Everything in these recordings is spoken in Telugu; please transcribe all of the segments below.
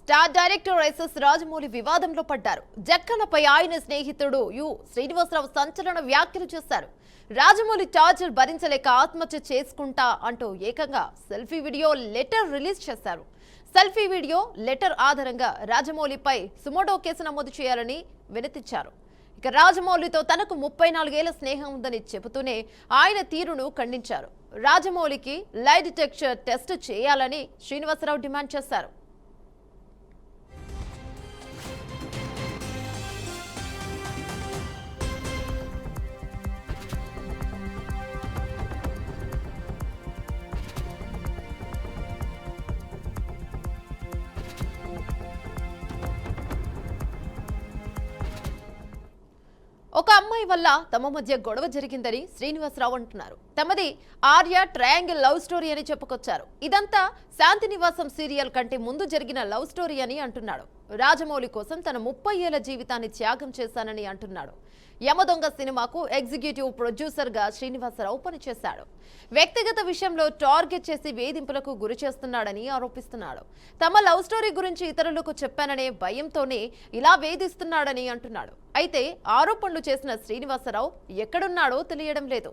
స్టార్ డైరెక్టర్ ఎస్ఎస్ రాజమౌళి వివాదంలో పడ్డారు. జక్కన్నపై ఆయన స్నేహితుడు శ్రీనివాసరావు సంచలన వ్యాఖ్యలు చేశారు. రాజమౌళి టార్చర్ భరించలేక ఆత్మహత్య చేసుకుంటా అంటూ ఏకంగా సెల్ఫీ వీడియో లెటర్ రిలీజ్ చేశారు. సెల్ఫీ వీడియో లెటర్ ఆధారంగా రాజమౌళిపై సుమోటో కేసు నమోదు చేయాలని వినతించారు. ఇక రాజమౌళితో తనకు 34 ఏళ్ల స్నేహం ఉందని చెబుతూనే ఆయన తీరును ఖండించారు. రాజమౌళికి లై డిటెక్టర్ టెస్ట్ చేయాలని శ్రీనివాసరావు డిమాండ్ చేశారు. ఒక అమ్మాయి వల్ల తమ మధ్య గొడవ జరిగిందని శ్రీనివాసరావు అంటున్నారు. తమది ఆర్య ట్రయాంగిల్ లవ్ స్టోరీ అని చెప్పుకొచ్చారు. ఇదంతా శాంతినివాసం సీరియల్ కంటే ముందు జరిగిన లవ్ స్టోరీ అని అంటున్నాడు. రాజమౌళి కోసం తన 30 ఏళ్ల జీవితాన్ని త్యాగం చేశానని అంటున్నాడు. యమదొంగ సినిమాకు ఎగ్జిక్యూటివ్ ప్రొడ్యూసర్ గా శ్రీనివాసరావు పనిచేశాడు. వ్యక్తిగత విషయంలో టార్గెట్ చేసి వేధింపులకు గురి చేస్తున్నాడని ఆరోపిస్తున్నాడు. తమ లవ్ స్టోరీ గురించి ఇతరులకు చెప్పాననే భయంతోనే ఇలా వేధిస్తున్నాడని అంటున్నాడు. అయితే ఆరోపణలు చేసిన శ్రీనివాసరావు ఎక్కడున్నాడో తెలియడం లేదు.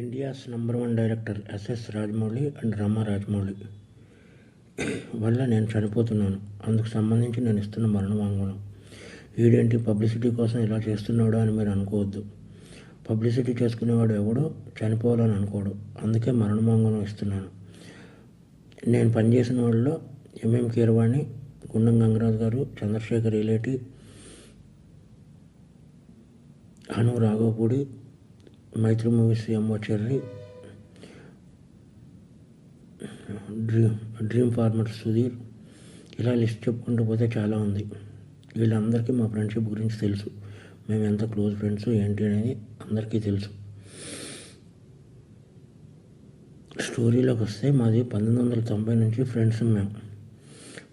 India's #1 director SS Rajamouli and Rama Rajamouli వల్ల నేను చనిపోతున్నాను. అందుకు సంబంధించి నేను ఇస్తున్న మరణ వాంగ్మూలం. వీడేంటి పబ్లిసిటీ కోసం ఇలా చేస్తున్నాడు అని మీరు అనుకోవద్దు. పబ్లిసిటీ చేసుకునేవాడు ఎవడో చనిపోవాలని అనుకోడు. అందుకే మరణ వాంగ్మూలం ఇస్తున్నాను. నేను పనిచేసిన వాళ్ళలో MM Keeravani, Gundam Gangaraju garu, Chandrasekhar Yeleti, Hanu Raghavapudi, Mythri movies MO cherry, dream farmer Sudheer, ఇలా లిస్ట్ చెప్పుకుంటూ పోతే చాలా ఉంది. వీళ్ళందరికీ మా ఫ్రెండ్షిప్ గురించి తెలుసు. మేము ఎంత క్లోజ్ ఫ్రెండ్స్ ఏంటి అనేది అందరికీ తెలుసు. స్టోరీలోకి వస్తే మాది 1990 నుంచి ఫ్రెండ్స్.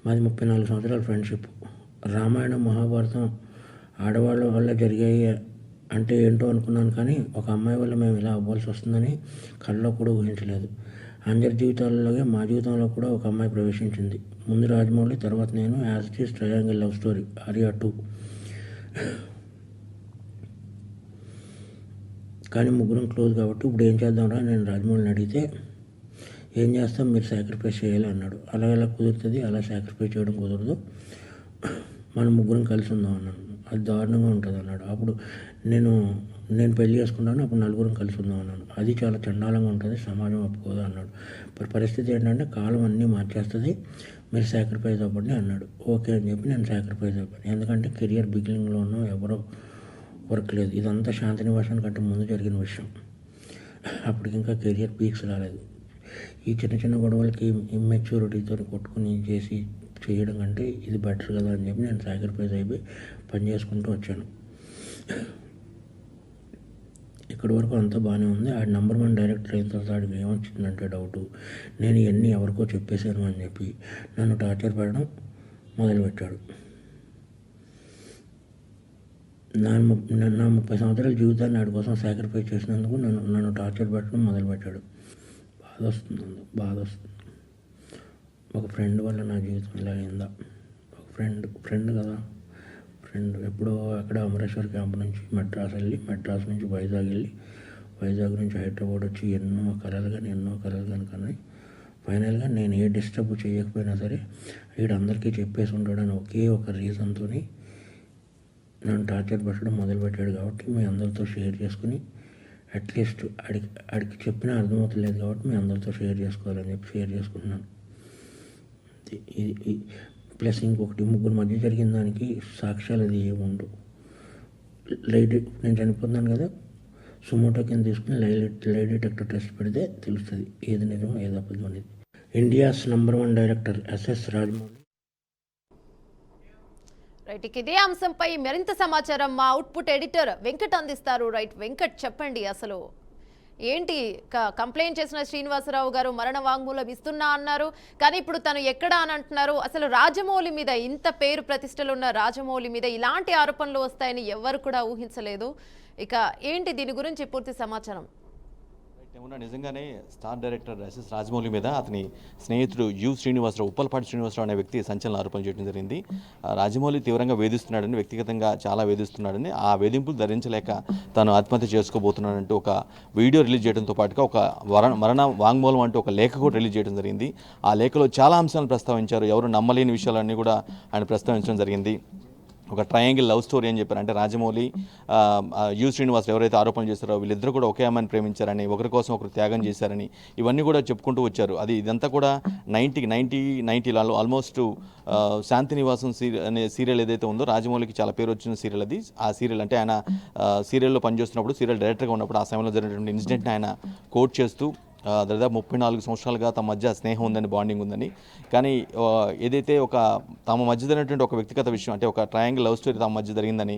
మాది 34 సంవత్సరాల ఫ్రెండ్షిప్. రామాయణం, మహాభారతం ఆడవాళ్ళ వల్ల జరిగాయి అంటే ఏంటో అనుకున్నాను, కానీ ఒక అమ్మాయి వల్ల మేము ఇలా అవ్వాల్సి వస్తుందని కళ్ళలో కూడా ఊహించలేదు. అందరి జీవితాలలోనే మా జీవితంలో కూడా ఒక అమ్మాయి ప్రవేశించింది. ముందు రాజమౌళి, తర్వాత నేను. As it is triangle love story, Arya 2. కానీ ముగ్గురం క్లోజ్ కాబట్టి ఇప్పుడు ఏం చేద్దాంరా నేను రాజమౌళిని అడిగితే, ఏం చేస్తాం, మీరు సాక్రిఫైస్ చేయాలి అన్నాడు. అలా ఎలా కుదురుతుంది, అలా సాక్రిఫైస్ చేయడం కుదరదు, మనం ముగ్గురం కలిసి ఉందాం అన్నాను. అది దారుణంగా ఉంటుంది అన్నాడు. అప్పుడు నేను పెళ్లి చేసుకున్నాను, అప్పుడు నలుగురం కలిసి ఉందాం అన్నాను. అది చాలా చండాలంగా ఉంటుంది, సమాజం ఒప్పుకోదు అన్నాడు. పరిస్థితి ఏంటంటే కాలం అన్నీ మార్చేస్తుంది, మీరు సాక్రిఫైస్ అవ్వండి అన్నాడు. ఓకే అని చెప్పి నేను సాక్రిఫైస్ అవ్వను. ఎందుకంటే కెరియర్ బిగినింగ్లో ఉన్న ఎవరో వర్క్ లేదు. ఇదంతా శాంతినివాసం కంటే ముందు జరిగిన విషయం. అప్పటికి ఇంకా కెరియర్ పీక్స్ రాలేదు. ఈ చిన్న చిన్న గొడవలకి ఇమ్మెచ్యూరిటీతో కొట్టుకుని చేయడం కంటే ఇది బెటర్ కదా అని చెప్పి నేను సాక్రిఫైస్ అయిపోయి పని చేసుకుంటూ వచ్చాను. ఇక్కడి వరకు అంతా బాగానే ఉంది. ఆ #1 డైరెక్టర్ అయిన తర్వాత ఆడికి ఏమొచ్చిందంటే డౌటు, నేను ఇవన్నీ ఎవరికో చెప్పేశాను అని చెప్పి నన్ను టార్చర్ పెట్టడం మొదలుపెట్టాడు. నా 30 సంవత్సరాల జీవితాన్ని ఆడి కోసం సాక్రిఫైస్ చేసినందుకు నన్ను టార్చర్ పెట్టడం మొదలుపెట్టాడు. బాధ వస్తుంది. ఒక ఫ్రెండ్ వల్ల నా జీవితం ఇలా అయిందా? ఒక ఫ్రెండ్ కదా, ఫ్రెండ్ ఎప్పుడో అక్కడ అమరేశ్వర్ క్యాంప్ నుంచి మెడ్రాస్ వెళ్ళి, మెడ్రాస్ నుంచి వైజాగ్ వెళ్ళి, వైజాగ్ నుంచి హైదరాబాద్ వచ్చి ఎన్నో కలలు కానీ ఫైనల్గా నేను ఏ డిస్టర్బ్ చేయకపోయినా సరే వీడందరికీ చెప్పేసి ఉంటాడని ఒకే ఒక రీజన్తో నన్ను టార్చర్ పెట్టడం మొదలుపెట్టాడు. కాబట్టి మీ అందరితో షేర్ చేసుకుని, అట్లీస్ట్ ఆడికి చెప్పినా అర్థమవుతలేదు కాబట్టి మీ అందరితో షేర్ చేసుకోవాలని చెప్పి షేర్ చేసుకుంటున్నాను. ప్లస్ ఇంకొకటి, ముగ్గురు మధ్య జరిగిన దానికి సాక్ష్యాలు అది ఏముండవు. లైట్ నేను చనిపోతున్నాను కదా, సుమోటో కింద తీసుకుని లై డిటెక్టర్ టెస్ట్ పెడితే తెలుస్తుంది ఏది నిజం ఏది అబద్ధం అనేది. India's #1 director SS Rajamouli. Right, ఇదే అంశంపై మరింత సమాచారం మా అవుట్పుట్ ఎడిటర్ వెంకట్ అందిస్తారు. రైట్ వెంకట్, చెప్పండి అసలు ఏంటి? కంప్లైంట్ చేసిన శ్రీనివాసరావు గారు మరణ వాంగ్మూలం ఇస్తున్నా అన్నారు, కానీ ఇప్పుడు తను ఎక్కడ అని అంటున్నారు. అసలు రాజమౌళి మీద, ఇంత పేరు ప్రతిష్టలు ఉన్న రాజమౌళి మీద ఇలాంటి ఆరోపణలు వస్తాయని ఎవరు కూడా ఊహించలేదు. ఇక ఏంటి దీని గురించి పూర్తి సమాచారం? నిజంగానే స్టార్ డైరెక్టర్ ఎస్ఎస్ రాజమౌళి మీద అతని స్నేహితుడు శ్రీనివాసరావు, ఉప్పలపాటి శ్రీనివాసరావు అనే వ్యక్తి సంచలన ఆరోపణలు చేయడం జరిగింది. రాజమౌళి తీవ్రంగా వేధిస్తున్నాడని, వ్యక్తిగతంగా చాలా వేధిస్తున్నాడని, ఆ వేధింపులు ధరించలేక తాను ఆత్మహత్య చేసుకోబోతున్నాడంటూ ఒక వీడియో రిలీజ్ చేయడంతో పాటుగా ఒక మరణ వాంగ్మూలం అంటూ ఒక లేఖ కూడా రిలీజ్ చేయడం జరిగింది. ఆ లేఖలో చాలా అంశాలను ప్రస్తావించారు. ఎవరు నమ్మలేని విషయాలన్నీ కూడా ఆయన ప్రస్తావించడం జరిగింది. ఒక ట్రయాంగిల్ లవ్ స్టోరీ అని చెప్పారు. అంటే రాజమౌళి శ్రీనివాస్ ఎవరైతే ఆరోపణలు చేస్తారో వీళ్ళిద్దరూ కూడా ఒకే అమ్మాయిని ప్రేమించారని, ఒకరి కోసం ఒకరు త్యాగం చేశారని ఇవన్నీ కూడా చెప్పుకుంటూ వచ్చారు. ఇదంతా కూడా 90లలో ఆల్మోస్ట్ శాంతినివాసం అనే సీరియల్ ఏదైతే ఉందో రాజమౌళికి చాలా పేరు వచ్చిన సీరియల్ అది. ఆ సీరియల్ అంటే ఆయన సీరియల్లో పనిచేస్తున్నప్పుడు, సీరియల్ డైరెక్టర్గా ఉన్నప్పుడు ఆ సమయంలో జరిగినటువంటి ఇన్సిడెంట్ని ఆయన కోట్ చేస్తూ దాదాపు 34 సంవత్సరాలుగా తమ మధ్య స్నేహం ఉందని, బాండింగ్ ఉందని, కానీ ఏదైతే తమ మధ్య జరిగినటువంటి ఒక వ్యక్తిగత విషయం, అంటే ఒక ట్రయాంగిల్ లవ్ స్టోరీ తమ మధ్య జరిగిందని,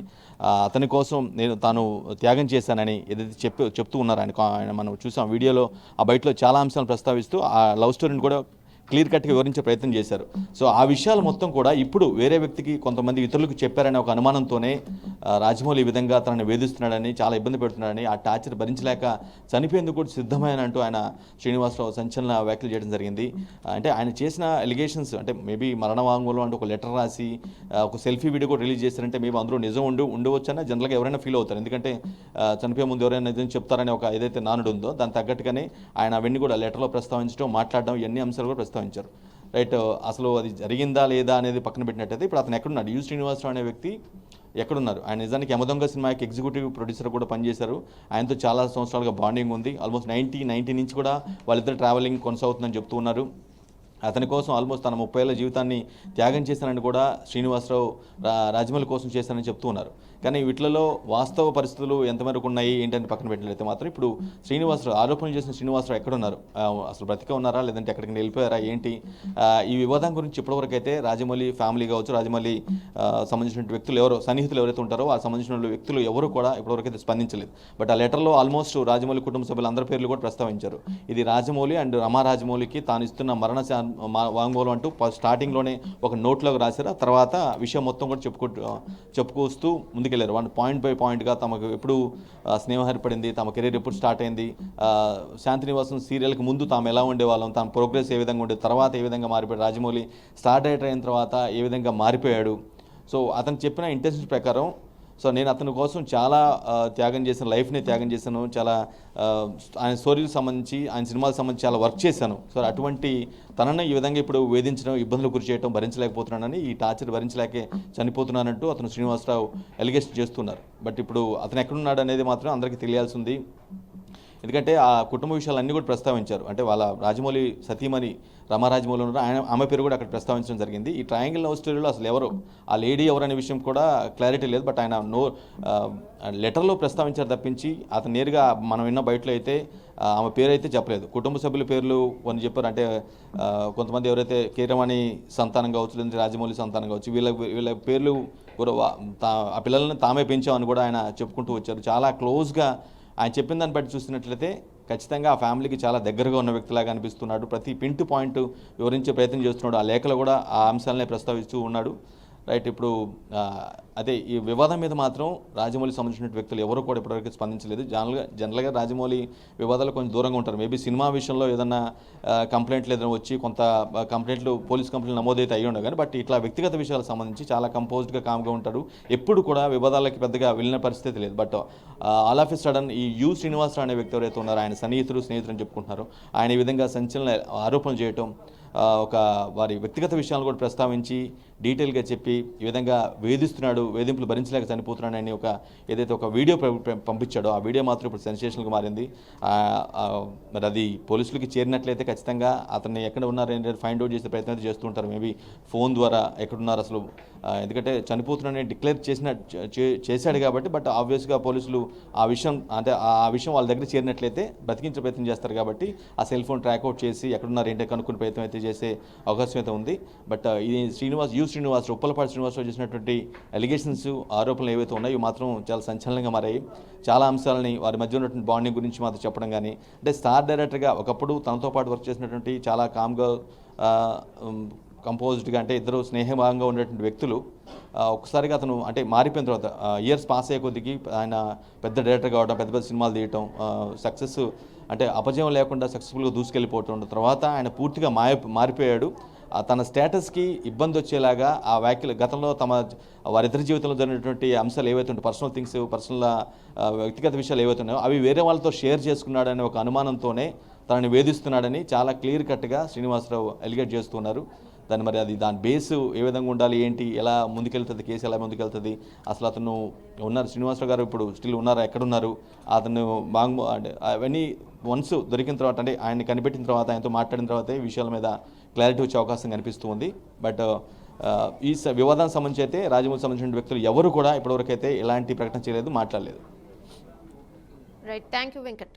అతని కోసం తాను త్యాగం చేశానని ఏదైతే చెప్తూ ఉన్నారు ఆయన మనం చూసాం వీడియోలో. ఆ బయటలో చాలా అంశాలను ప్రస్తావిస్తూ ఆ లవ్ స్టోరీని కూడా క్లియర్ కట్గా వివరించే ప్రయత్నం చేశారు. సో ఆ విషయాలు మొత్తం కూడా ఇప్పుడు వేరే వ్యక్తికి, కొంతమంది ఇతరులకు చెప్పారనే ఒక అనుమానంతోనే రాజమౌళి ఈ విధంగా తనని వేధిస్తున్నాడని, చాలా ఇబ్బంది పెడుతున్నాడని, ఆ టార్చర్ భరించలేక చనిపోయేందుకు కూడా సిద్ధమైన అంటూ ఆయన శ్రీనివాసరావు సంచలన వ్యాఖ్యలు చేయడం జరిగింది. అంటే ఆయన చేసిన ఎలిగేషన్స్, అంటే మేబీ మరణ వాంగ్మూలం అంటే ఒక లెటర్ రాసి ఒక సెల్ఫీ వీడియో కూడా రిలీజ్ చేశారంటే మేబీ అందులో నిజం ఉండవచ్చని జనరల్గా ఎవరైనా ఫీల్ అవుతారు. ఎందుకంటే చనిపోయే ముందు ఎవరైనా నిజం చెప్తారనే ఒక ఏదైతే నానుడు ఉందో దాని తగ్గట్టుగానే ఆయన అవన్నీ కూడా లెటర్లో ప్రస్తావించడం, మాట్లాడడం, ఇవన్నీ అంశాలు కూడా ప్రస్తావించారు. రైట్, అసలు అది జరిగిందా లేదా అనేది పక్కన పెట్టినట్టయితే ఇప్పుడు అతను ఎక్కడున్నాడు, శ్రీనివాసరావు అనే వ్యక్తి ఎక్కడున్నారు? ఆయన నిజానికి యమదొంగ సినిమాకి ఎగ్జిక్యూటివ్ ప్రొడ్యూసర్ కూడా పనిచేశారు. ఆయనతో చాలా సంవత్సరాలుగా బాండింగ్ ఉంది. ఆల్మోస్ట్ 90 నుంచి కూడా వాళ్ళిద్దరు ట్రావెలింగ్ కొనసాగుతుందని చెప్తూ ఉన్నారు. అతని కోసం ఆల్మోస్ట్ తన 30 ఏళ్ల జీవితాన్ని త్యాగం చేశానని కూడా శ్రీనివాసరావు రాజమౌళి కోసం చేశానని చెప్తూ ఉన్నారు. కానీ వీటిలో వాస్తవ పరిస్థితులు ఎంతవరకు ఉన్నాయి ఏంటని పక్కన పెట్టినట్లయితే మాత్రం ఇప్పుడు శ్రీనివాసరావు, ఆరోపణలు చేసిన శ్రీనివాసరావు ఎక్కడున్నారు, అసలు బ్రతికే ఉన్నారా లేదంటే ఎక్కడికి వెళ్ళిపోయారా ఏంటి, ఈ వివాదం గురించి ఇప్పటివరకు అయితే రాజమౌళి ఫ్యామిలీ కావచ్చు, రాజమౌళి సంబంధించిన వ్యక్తులు సన్నిహితులు ఎవరైతే ఉంటారో ఆ సంబంధించిన వ్యక్తులు ఎవరు కూడా ఇప్పటివరకు అయితే స్పందించలేదు. బట్ ఆ లెటర్లో ఆల్మోస్ట్ రాజమౌళి కుటుంబ సభ్యులు అందరి పేర్లు కూడా ప్రస్తావించారు. ఇది రాజమౌళి అండ్ రమా రాజమౌళికి తాను ఇస్తున్న మరణ వాంగ్మూలం అంటూ స్టార్టింగ్లోనే ఒక నోట్లోకి రాశారు. ఆ తర్వాత విషయం మొత్తం కూడా చెప్పుకొస్తూ ముందుకెళ్ళారు. పాయింట్ బై పాయింట్గా తమకు ఎప్పుడు స్నేహం ఏర్పడింది, తమ కెరీర్ ఎప్పుడు స్టార్ట్ అయింది, శాంతినివాసం సీరియల్కి ముందు తాము ఎలా ఉండేవాళ్ళం, తమ ప్రోగ్రెస్ ఏ విధంగా ఉండేది, తర్వాత ఏ విధంగా మారిపోయాడు, రాజమౌళి స్టార్ డైరెక్టర్ అయిన తర్వాత ఏ విధంగా మారిపోయాడు. సో అతను చెప్పిన ఇంటెన్షన్ ప్రకారం నేను అతని కోసం చాలా త్యాగం చేశాను, లైఫ్ని త్యాగం చేశాను, చాలా ఆయన స్టోరీలకు సంబంధించి, ఆయన సినిమాలకు సంబంధించి చాలా వర్క్ చేశాను. అటువంటి తనను ఈ విధంగా ఇప్పుడు వేధించడం, ఇబ్బందులు గురి చేయడం భరించలేకపోతున్నానని, ఈ టార్చర్ భరించలేకే చనిపోతున్నానంటూ అతను శ్రీనివాసరావు ఎలిగేషన్ చేస్తున్నారు. బట్ ఇప్పుడు అతను ఎక్కడున్నాడు అనేది మాత్రం అందరికీ తెలియాల్సి ఉంది. ఎందుకంటే ఆ కుటుంబ విషయాలన్నీ కూడా ప్రస్తావించారు. అంటే వాళ్ళ రాజమౌళి సతీమణి రమా రాజమౌళి ఉన్నారు, ఆమె పేరు కూడా అక్కడ ప్రస్తావించడం జరిగింది. ఈ ట్రయాంగిల్ లవ్ స్టోరీలో అసలు ఎవరు, ఆ లేడీ ఎవరు అనే విషయం కూడా క్లారిటీ లేదు. బట్ ఆయన లెటర్లో ప్రస్తావించారు తప్పించి అతను నేరుగా మనం విన్న బయటలో అయితే ఆమె పేరు అయితే చెప్పలేదు. కుటుంబ సభ్యుల పేర్లు కొన్ని చెప్పారు. అంటే కొంతమంది ఎవరైతే కీరవాణి సంతానం కావచ్చు, లేదంటే రాజమౌళి సంతానం కావచ్చు, వీళ్ళ పేర్లు కూడా ఆ పిల్లల్ని తామే పెంచామని కూడా ఆయన చెప్పుకుంటూ వచ్చారు. చాలా క్లోజ్గా ఆయన చెప్పిన దాన్ని బట్టి చూసినట్లయితే ఖచ్చితంగా ఆ ఫ్యామిలీకి చాలా దగ్గరగా ఉన్న వ్యక్తిలాగా అనిపిస్తున్నాడు. ప్రతి పిన్ పాయింట్ వివరించే ప్రయత్నం చేస్తున్నాడు. ఆ లేఖలో కూడా ఆ అంశాలనే ప్రస్తావిస్తూ ఉన్నాడు. రైట్, ఇప్పుడు అదే ఈ వివాదం మీద మాత్రం రాజమౌళి సంబంధించిన వ్యక్తులు ఎవరు కూడా ఇప్పటివరకు స్పందించలేదు. జనరల్గా రాజమౌళి వివాదాలు కొంచెం దూరంగా ఉంటారు. మేబీ సినిమా విషయంలో ఏదన్నా కంప్లైంట్లు ఏదైనా వచ్చి కొంత కంప్లైంట్లు, పోలీస్ కంప్లైంట్లు నమోదైతే అయ్యి ఉండవు. కానీ బట్ ఇట్లా వ్యక్తిగత విషయాలకు సంబంధించి చాలా కంపోజ్డ్గా, కామ్గా ఉంటాడు. ఎప్పుడు కూడా వివాదాలకి పెద్దగా వెళ్ళిన పరిస్థితి లేదు. But all of a sudden ఈ శ్రీనివాసరావు అనే వ్యక్తి ఎవరైతే ఉన్నారో, ఆయన స్నేహితులు అని చెప్పుకుంటున్నారు, ఆయన ఈ విధంగా సంచలన ఆరోపణలు చేయటం, వారి వ్యక్తిగత విషయాలను కూడా ప్రస్తావించి డీటెయిల్గా చెప్పి ఈ విధంగా వేధిస్తున్నాడు, వేధింపులు భరించలేక చనిపోతున్నాడు అని ఏదైతే ఒక వీడియో పంపించాడో ఆ వీడియో మాత్రం ఇప్పుడు సెన్సేషన్గా మారింది. మరి అది పోలీసులకి చేరినట్లయితే ఖచ్చితంగా అతన్ని ఎక్కడ ఉన్నారని ఫైండ్ అవుట్ చేసే ప్రయత్నం అయితే చేస్తూ ఉంటారు. మేబీ ఫోన్ ద్వారా ఎక్కడున్నారు అసలు, ఎందుకంటే చనిపోతున్నాడని డిక్లేర్ చేశాడు కాబట్టి. బట్ ఆబ్వియస్గా పోలీసులు ఆ విషయం వాళ్ళ దగ్గర చేరినట్లయితే బ్రతికించే ప్రయత్నం చేస్తారు కాబట్టి ఆ సెల్ ఫోన్ ట్రాక్అవుట్ చేసి ఎక్కడున్నారు ఏంటో కనుక్కునే ప్రయత్నం అయితే చేసే అవకాశం అయితే ఉంది. బట్ ఇది శ్రీనివాసరావు ఉప్పలపాటి శ్రీనివాసరావు చేసినటువంటి అలిగేషన్స్, ఆరోపణలు ఏవైతే ఉన్నాయో ఇవి మాత్రం చాలా సంచలనంగా మారాయి. చాలా అంశాలని వారి మధ్య ఉన్నటువంటి బాండింగ్ గురించి మాత్రం చెప్పడం కానీ, అంటే స్టార్ డైరెక్టర్గా ఒకప్పుడు తనతో పాటు వర్క్ చేసినటువంటి చాలా కామ్గా కంపోజ్డ్గా, అంటే ఇద్దరు స్నేహభాగంగా ఉండేటువంటి వ్యక్తులు ఒక్కసారిగా అతను అంటే మారిపోయిన తర్వాత ఇయర్స్ పాస్ అయ్యే కొద్దికి ఆయన పెద్ద డైరెక్టర్ కావడం, పెద్ద పెద్ద సినిమాలు తీయటం, సక్సెస్ అంటే అపజయం లేకుండా సక్సెస్ఫుల్గా దూసుకెళ్ళిపోవటం తర్వాత ఆయన పూర్తిగా మారిపోయాడు. తన స్టేటస్కి ఇబ్బంది వచ్చేలాగా ఆ వ్యాఖ్యలు గతంలో వారిద్దరి జీవితంలో జరిగినటువంటి అంశాలు ఏవైతే ఉంటాయి, పర్సనల్ థింగ్స్, వ్యక్తిగత విషయాలు ఏవైతే ఉన్నాయో అవి వేరే వాళ్ళతో షేర్ చేసుకున్నాడనే ఒక అనుమానంతోనే తనని వేధిస్తున్నాడని చాలా క్లియర్ కట్గా శ్రీనివాసరావు ఎలిగేట్ చేస్తున్నారు. దాని బేస్ ఏ విధంగా ఉండాలి, ఏంటి, ఎలా ముందుకెళ్తుంది, కేసు ఎలా ముందుకెళ్తుంది, అసలు అతను శ్రీనివాసరావు గారు ఇప్పుడు స్టిల్ ఉన్నారా, ఎక్కడున్నారు, అతను అంటే అవన్నీ వన్స్ దొరికిన తర్వాత, అంటే ఆయన్ని కనిపెట్టిన తర్వాత, ఆయనతో మాట్లాడిన తర్వాత ఈ విషయాల మీద క్లారిటీ వచ్చే అవకాశం కనిపిస్తూ ఉంది. బట్ ఈ వివాదానికి సంబంధించి అయితే రాజమౌళికి సంబంధించిన వ్యక్తులు ఎవరు కూడా ఇప్పటివరకు అయితే ఎలాంటి ప్రకటన చేయలేదు, మాట్లాడలేదు. Right, thank you Venkat.